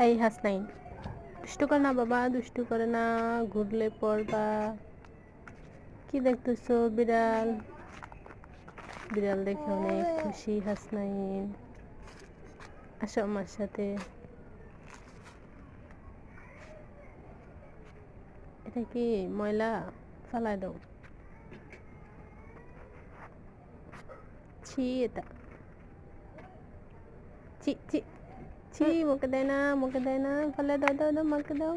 এই হাসনাইন, দুষ্টু করে না বাবা, দুষ্টু করে না, ঘুরলে পড়বা। কি দেখতেছো? বিড়াল। বিড়াল দেখে অনেক খুশি হাসনাইন। আসো আমার সাথে। এটা কি ময়লা? ফালাই দাও। ছি এটা, ছি ছি ছি, মুখে দেয় না, মুখে দেয় না, ফালাই দাও, দাও দাও, মাকে দাও।